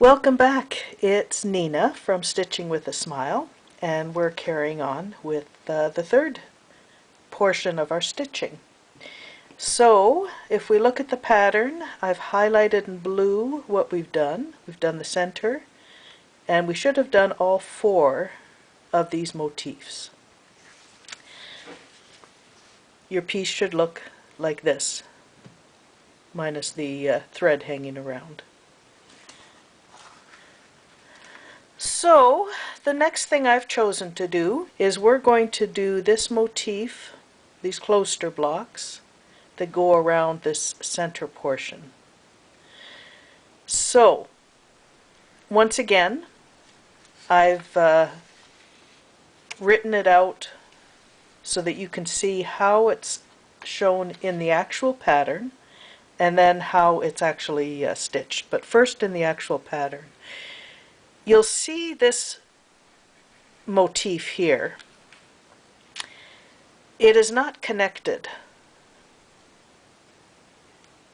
Welcome back. It's Nina from Stitching with a Smile, and we're carrying on with the third portion of our stitching. So if we look at the pattern, I've highlighted in blue what we've done. We've done the center, and we should have done all four of these motifs. Your piece should look like this, minus the thread hanging around. So the next thing I've chosen to do is we're going to do this motif, these Kloster blocks that go around this center portion. So once again, I've written it out so that you can see how it's shown in the actual pattern and then how it's actually stitched. But first in the actual pattern. You'll see this motif here. It is not connected.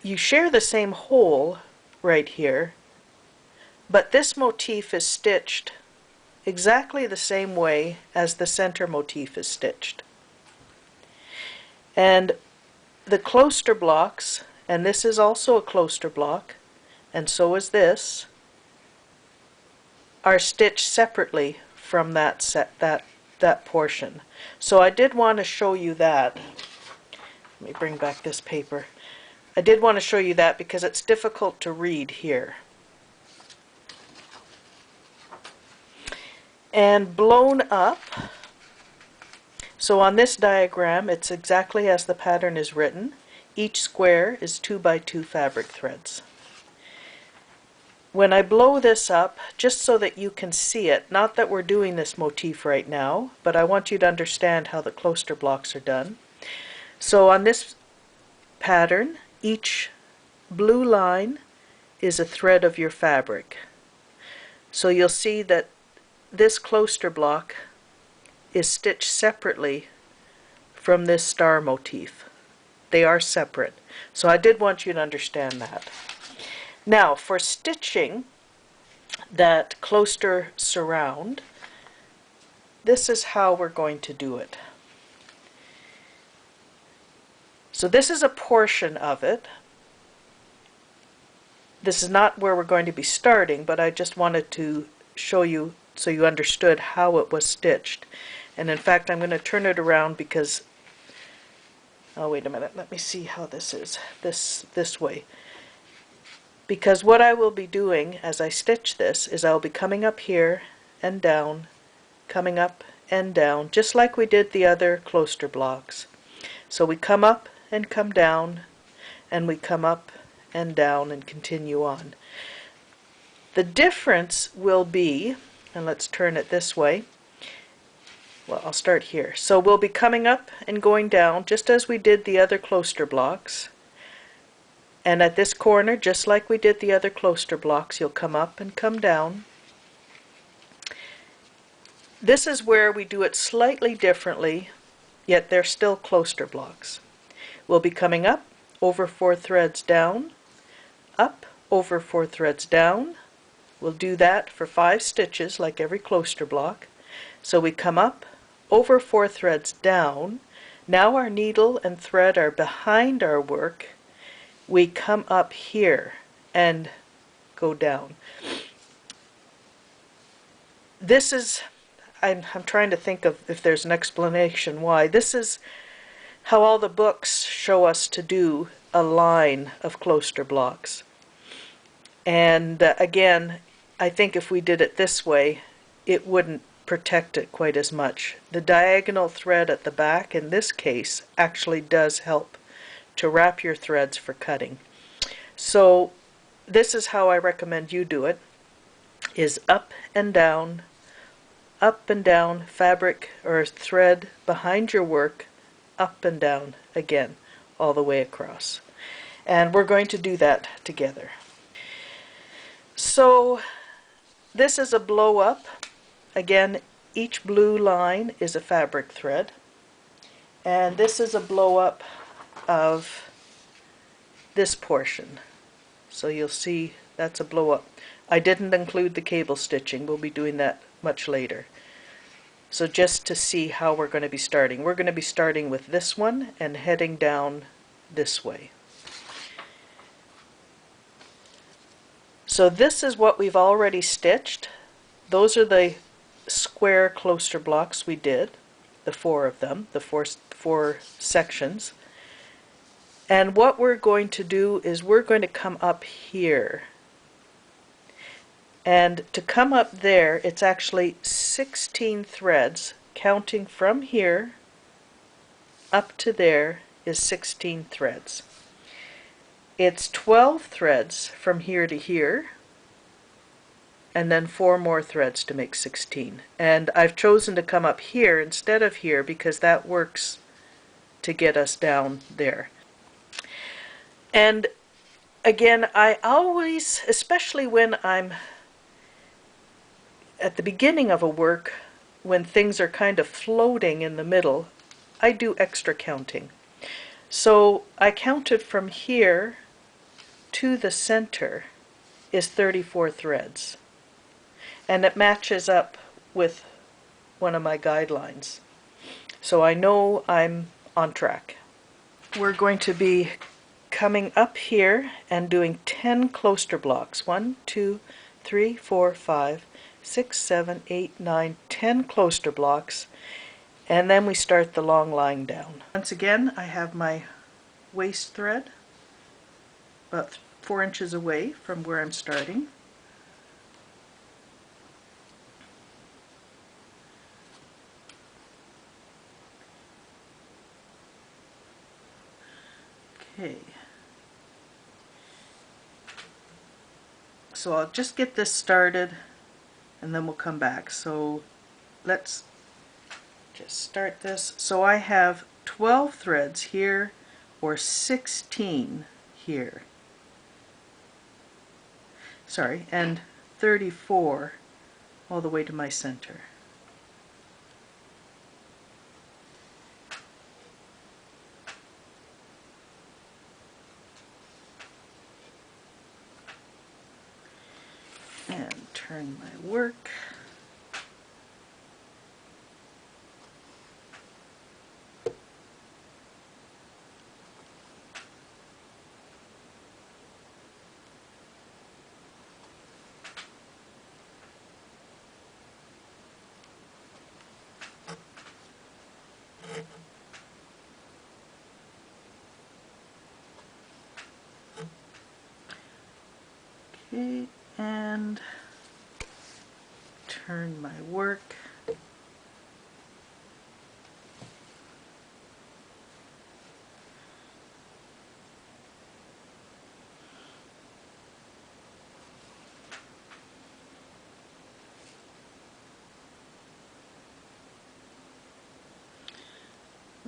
You share the same hole right here, but this motif is stitched exactly the same way as the center motif is stitched. And the Kloster blocks, and this is also a Kloster block, and so is this, are stitched separately from that portion. So I did want to show you that. Let me bring back this paper. I did want to show you that because it's difficult to read here. And blown up, so on this diagram it's exactly as the pattern is written. Each square is 2 by 2 fabric threads. When I blow this up, just so that you can see it, not that we're doing this motif right now, but I want you to understand how the Kloster blocks are done. So on this pattern, each blue line is a thread of your fabric. So you'll see that this Kloster block is stitched separately from this star motif. They are separate. So I did want you to understand that. Now, for stitching that Kloster surround, this is how we're going to do it. So this is a portion of it. This is not where we're going to be starting, but I just wanted to show you so you understood how it was stitched. And in fact, I'm going to turn it around because, oh wait a minute, let me see how this is, this way. Because what I will be doing as I stitch this is I'll be coming up here and down, coming up and down, just like we did the other Kloster blocks. So we come up and come down, and we come up and down and continue on. The difference will be, and let's turn it this way, well, I'll start here. So we'll be coming up and going down just as we did the other Kloster blocks. And at this corner, just like we did the other Kloster blocks, you'll come up and come down. This is where we do it slightly differently, yet they're still Kloster blocks. We'll be coming up, over 4 threads down, up, over 4 threads down. We'll do that for 5 stitches like every Kloster block. So we come up, over 4 threads down. Now our needle and thread are behind our work. We come up here and go down. This is, I'm trying to think of if there's an explanation why. This is how all the books show us to do a line of Kloster blocks. And again, I think if we did it this way, it wouldn't protect it quite as much. The diagonal thread at the back, in this case, actually does help to wrap your threads for cutting. So this is how I recommend you do it, is up and down, fabric or thread behind your work, up and down again, all the way across. And we're going to do that together. So this is a blow up. Again, each blue line is a fabric thread. And this is a blow up of this portion. So you'll see That's a blow up. I didn't include the cable stitching. We'll be doing that much later. So just to see how we're going to be starting. We're going to be starting with this one and heading down this way. So this is what we've already stitched. Those are the square Kloster blocks we did, the 4 of them, the four sections. And what we're going to do is we're going to come up here. And to come up there, it's actually 16 threads, counting from here up to there is 16 threads. It's 12 threads from here to here, and then 4 more threads to make 16. And I've chosen to come up here instead of here because that works to get us down there. And again, I always, especially when I'm at the beginning of a work, when things are kind of floating in the middle, I do extra counting. So I counted from here to the center is 34 threads. And it matches up with one of my guidelines. So I know I'm on track. We're going to be coming up here and doing 10 Kloster blocks. 1, 2, 3, 4, 5, 6, 7, 8, 9, 10 Kloster blocks, and then we start the long line down. Once again, I have my waist thread about 4 inches away from where I'm starting. Okay. So I'll just get this started and then we'll come back. So let's just start this. So I have 12 threads here or 16 here. Sorry, and 34 all the way to my center. And turn my work. Okay, and turn my work.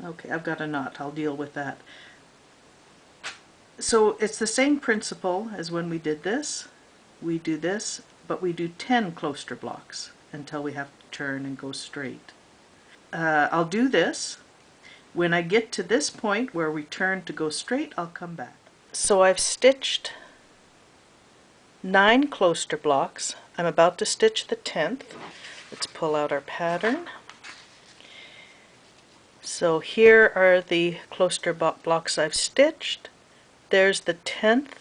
Okay, I've got a knot. I'll deal with that. So it's the same principle as when we did this. We do this, but we do 10 Kloster blocks until we have to turn and go straight. I'll do this. When I get to this point where we turn to go straight, I'll come back. So I've stitched 9 Kloster blocks. I'm about to stitch the 10th. Let's pull out our pattern. So here are the Kloster blocks I've stitched. There's the 10th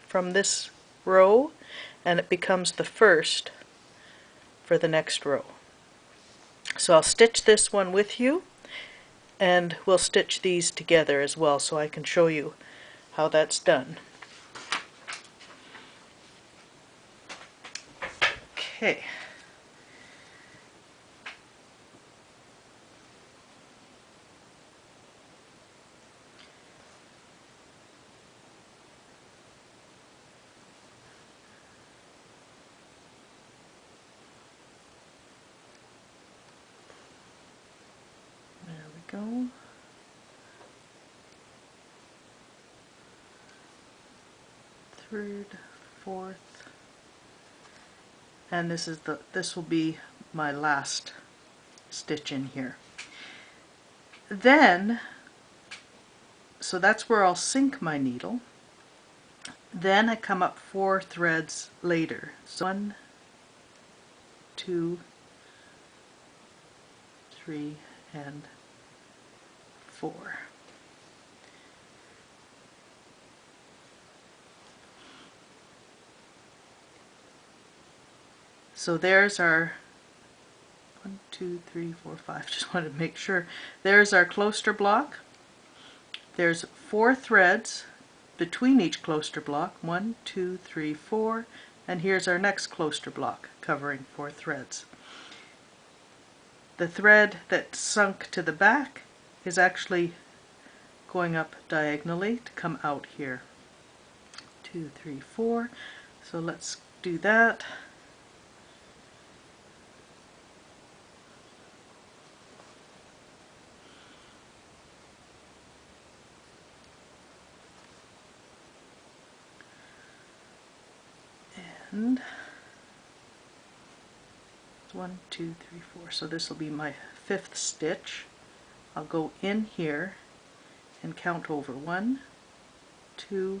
from this row, and it becomes the first for the next row. So I'll stitch this one with you, and we'll stitch these together as well so I can show you how that's done. Okay. Go. Third, fourth, and this will be my last stitch in here. Then, so that's where I'll sink my needle. Then I come up 4 threads later. So 1, 2, 3, and 4. So there's our 1, 2, 3, 4, 5. Just wanted to make sure. There's our Kloster block. There's 4 threads between each Kloster block. 1, 2, 3, 4. And here's our next Kloster block covering 4 threads. The thread that sunk to the back is actually going up diagonally to come out here. 2, 3, 4. So let's do that. And 1, 2, 3, 4. So this will be my 5th stitch. I'll go in here and count over 1, 2,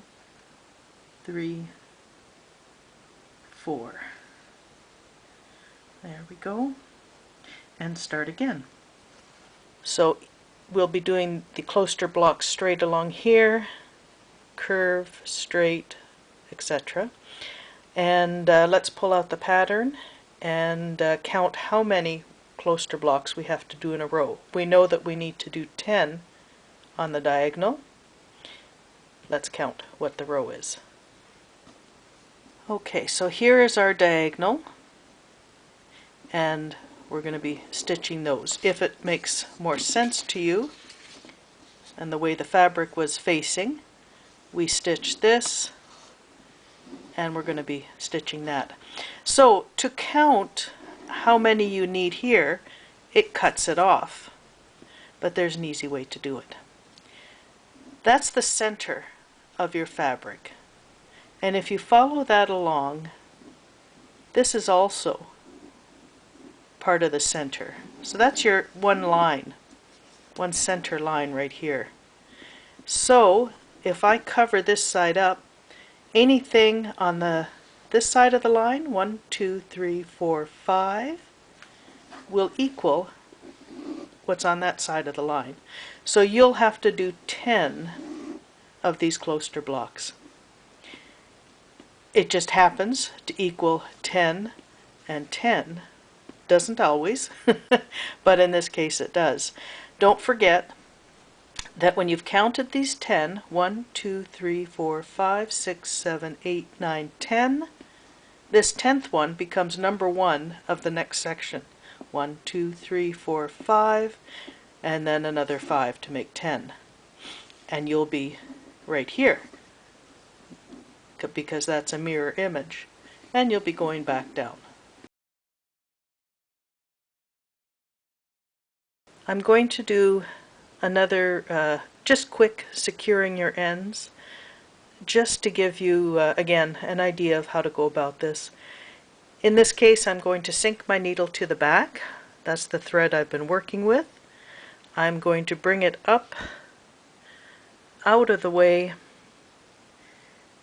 3, 4. There we go. And start again. So we'll be doing the Kloster blocks straight along here, curve, straight, etc. And let's pull out the pattern and count how many Kloster blocks we have to do in a row. We know that we need to do 10 on the diagonal. Let's count what the row is. Okay, so here is our diagonal, and we're going to be stitching those. If it makes more sense to you and the way the fabric was facing, we stitch this and we're going to be stitching that. So to count how many you need here, it cuts it off, but there's an easy way to do it. That's the center of your fabric, and if you follow that along, this is also part of the center. So that's your one line, one center line right here. So if I cover this side up, anything on this side of the line, 1, 2, 3, 4, 5, will equal what's on that side of the line. So you'll have to do 10 of these Kloster blocks. It just happens to equal 10 and 10. Doesn't always, but in this case it does. Don't forget that when you've counted these 10, 1, 2, 3, 4, 5, 6, 7, 8, 9, 10, this 10th one becomes number 1 of the next section. 1, 2, 3, 4, 5, and then another 5 to make 10. And you'll be right here, because that's a mirror image. And you'll be going back down. I'm going to do another just quick securing your ends, just to give you again an idea of how to go about this. In this case, I'm going to sink my needle to the back. That's the thread I've been working with. I'm going to bring it up out of the way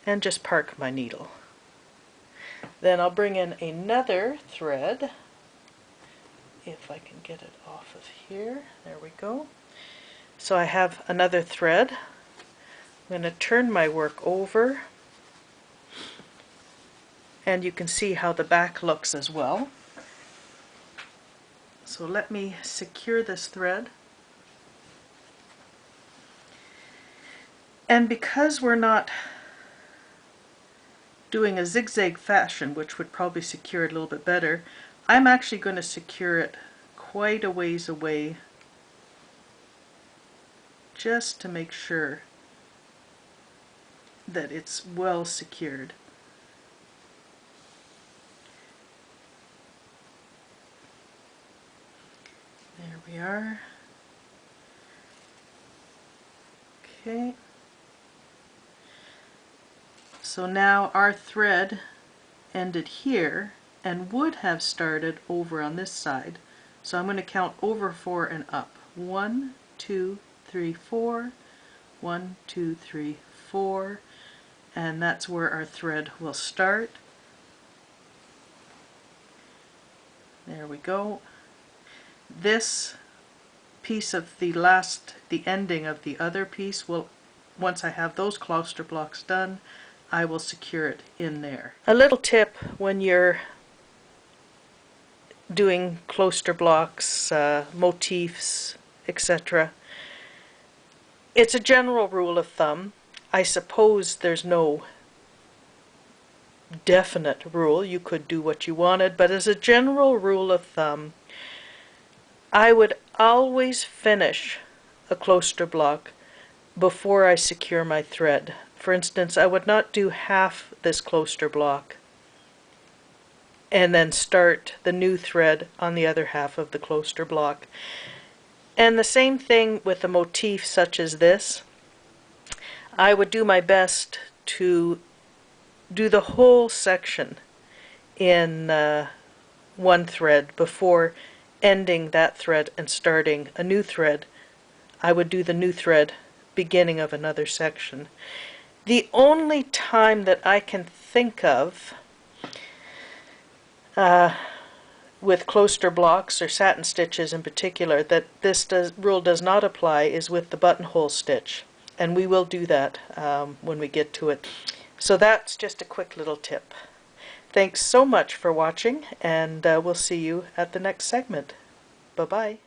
and just park my needle. Then I'll bring in another thread, if I can get it off of here. There we go. So I have another thread. I'm going to turn my work over, and you can see how the back looks as well. So let me secure this thread. And because we're not doing a zigzag fashion, which would probably secure it a little bit better, I'm actually going to secure it quite a ways away, just to make sure that it's well secured. There we are. Okay. So now our thread ended here and would have started over on this side. So I'm going to count over 4 and up. 1, 2, 3, 4. 1, 2, 3, 4. and that's where our thread will start. There we go. This piece of the ending of the other piece will, once I have those Kloster blocks done, I will secure it in there. A little tip when you're doing Kloster blocks, motifs, etc. It's a general rule of thumb. I suppose there's no definite rule. You could do what you wanted, but as a general rule of thumb, I would always finish a Kloster block before I secure my thread. For instance, I would not do half this Kloster block and then start the new thread on the other half of the Kloster block. And the same thing with a motif such as this. I would do my best to do the whole section in one thread before ending that thread and starting a new thread. I would do the new thread beginning of another section. The only time that I can think of with Kloster blocks or satin stitches in particular that this rule does not apply is with the buttonhole stitch, and we will do that when we get to it. So that's just a quick little tip. Thanks so much for watching, and we'll see you at the next segment. Bye-bye.